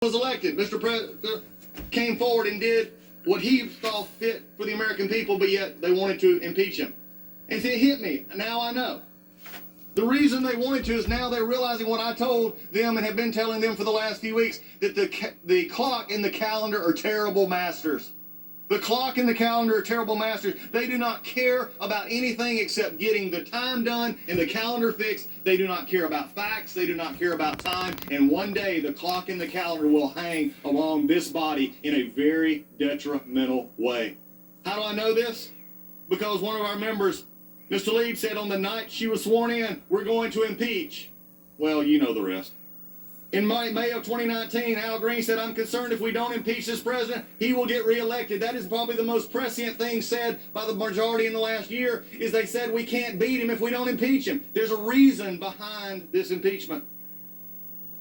was elected. Mr. President came forward and did what he saw fit for the American people, but yet they wanted to impeach him. And see, it hit me. Now I know. The reason they wanted to is now they're realizing what I told them and have been telling them for the last few weeks, that the clock and the calendar are terrible masters. The clock and the calendar are terrible masters. They do not care about anything except getting the time done and the calendar fixed. They do not care about facts. They do not care about time. And one day the clock and the calendar will hang along this body in a very detrimental way. How do I know this? Because one of our members, Mr. Lieb, said on the night she was sworn in, we're going to impeach. Well, you know the rest. In May of 2019, Al Green said, I'm concerned if we don't impeach this president, he will get reelected. That is probably the most prescient thing said by the majority in the last year, is they said we can't beat him if we don't impeach him. There's a reason behind this impeachment.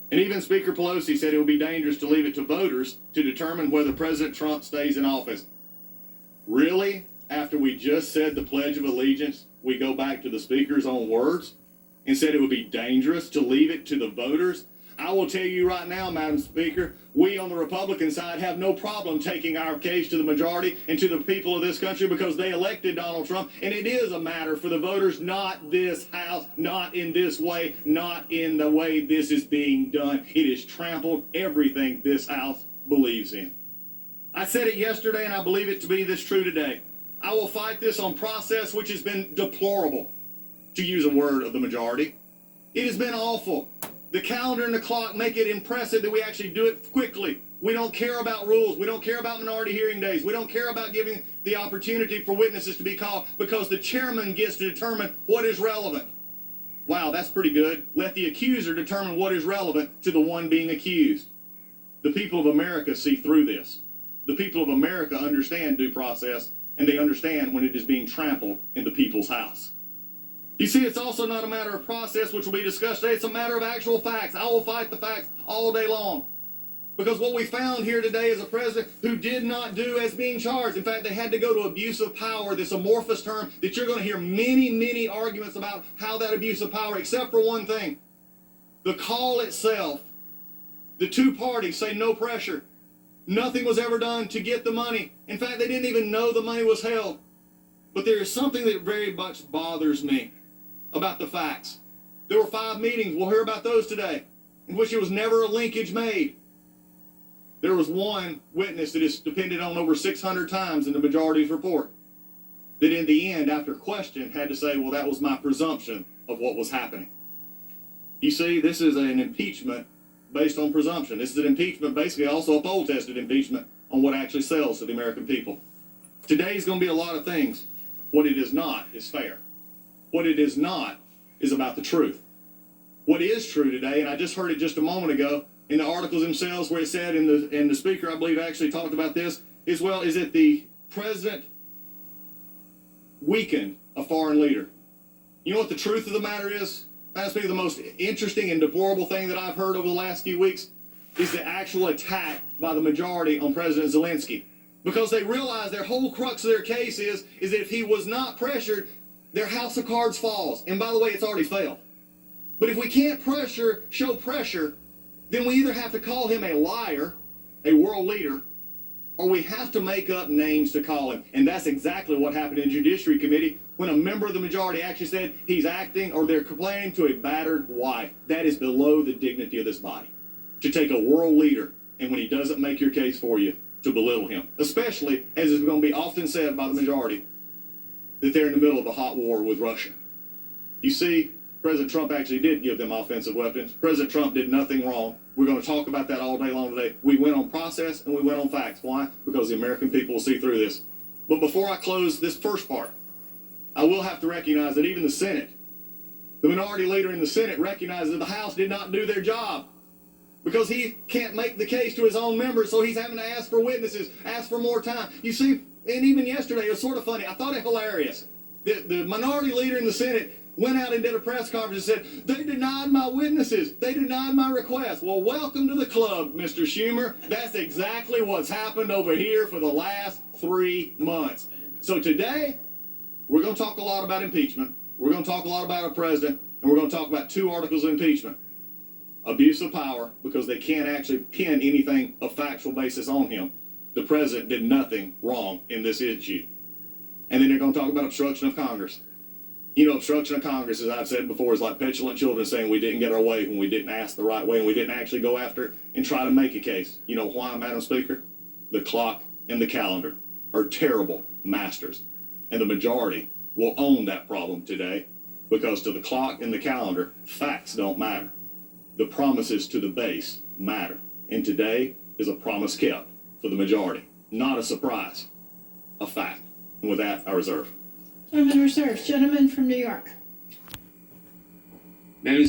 And even Speaker Pelosi said it would be dangerous to leave it to voters to determine whether President Trump stays in office. Really? After we just said the Pledge of Allegiance, we go back to the Speaker's own words and said it would be dangerous to leave it to the voters? I will tell you right now, Madam Speaker, we on the Republican side have no problem taking our case to the majority and to the people of this country because they elected Donald Trump, and it is a matter for the voters, not this House, not in this way, not in the way this is being done. It has trampled everything this House believes in. I said it yesterday, and I believe it to be this true today. I will fight this on process, which has been deplorable, to use a word of the majority. It has been awful. The calendar and the clock make it impressive that we actually do it quickly. We don't care about rules. We don't care about minority hearing days. We don't care about giving the opportunity for witnesses to be called because the chairman gets to determine what is relevant. Wow, that's pretty good. Let the accuser determine what is relevant to the one being accused. The people of America see through this. The people of America understand due process, and they understand when it is being trampled in the people's house. You see, it's also not a matter of process, which will be discussed today. It's a matter of actual facts. I will fight the facts all day long. Because what we found here today is a president who did not do as being charged. In fact, they had to go to abuse of power, this amorphous term that you're going to hear many, many arguments about how that abuse of power, except for one thing. The call itself, the two parties say no pressure. Nothing was ever done to get the money. In fact, they didn't even know the money was held. But there is something that very much bothers me about the facts. There were 5 meetings, we'll hear about those today, in which there was never a linkage made. There was one witness that is depended on over 600 times in the majority's report, that in the end, after question, had to say, well, that was my presumption of what was happening. You see, this is an impeachment based on presumption. This is an impeachment, basically also a poll-tested impeachment on what actually sells to the American people. Today's going to be a lot of things. What it is not is fair. What it is not is about the truth. What is true today, and I just heard it just a moment ago in the articles themselves where it said, and the speaker, I believe, actually talked about this as well, is that the president weakened a foreign leader. You know what the truth of the matter is? That's maybe the most interesting and deplorable thing that I've heard over the last few weeks is the actual attack by the majority on President Zelensky. Because they realize their whole crux of their case is that if he was not pressured, their house of cards falls. And by the way, it's already failed. But if we can't show pressure, then we either have to call him a liar, a world leader, or we have to make up names to call him. And that's exactly what happened in the Judiciary Committee when a member of the majority actually said he's acting or they're complaining to a battered wife. That is below the dignity of this body. To take a world leader and when he doesn't make your case for you, to belittle him. Especially, as is going to be often said by the majority, that they're in the middle of a hot war with Russia. You see, President Trump actually did give them offensive weapons. President Trump did nothing wrong. We're going to talk about that all day long today. We went on process and we went on facts. Why? Because the American people will see through this. But before I close this first part, I will have to recognize that even the Senate, the minority leader in the Senate recognizes that the House did not do their job. Because he can't make the case to his own members, so he's having to ask for witnesses, ask for more time. You see, and even yesterday, it was sort of funny. I thought it hilarious. The minority leader in the Senate went out and did a press conference and said, they denied my witnesses. They denied my request. Well, welcome to the club, Mr. Schumer. That's exactly what's happened over here for the last 3 months. So today, we're going to talk a lot about impeachment. We're going to talk a lot about our president, and we're going to talk about 2 articles of impeachment. abuse of power because they can't actually pin anything of factual basis on him. The president did nothing wrong in this issue. And then they're going to talk about obstruction of Congress. You know, obstruction of Congress, as I've said before, is like petulant children saying we didn't get our way when we didn't ask the right way and we didn't actually go after it and try to make a case. You know why, Madam Speaker? The clock and the calendar are terrible masters. And the majority will own that problem today because to the clock and the calendar, facts don't matter. The promises to the base matter. And today is a promise kept for the majority. Not a surprise, a fact. And with that, I reserve. Gentleman reserves. Gentleman from New York. Madam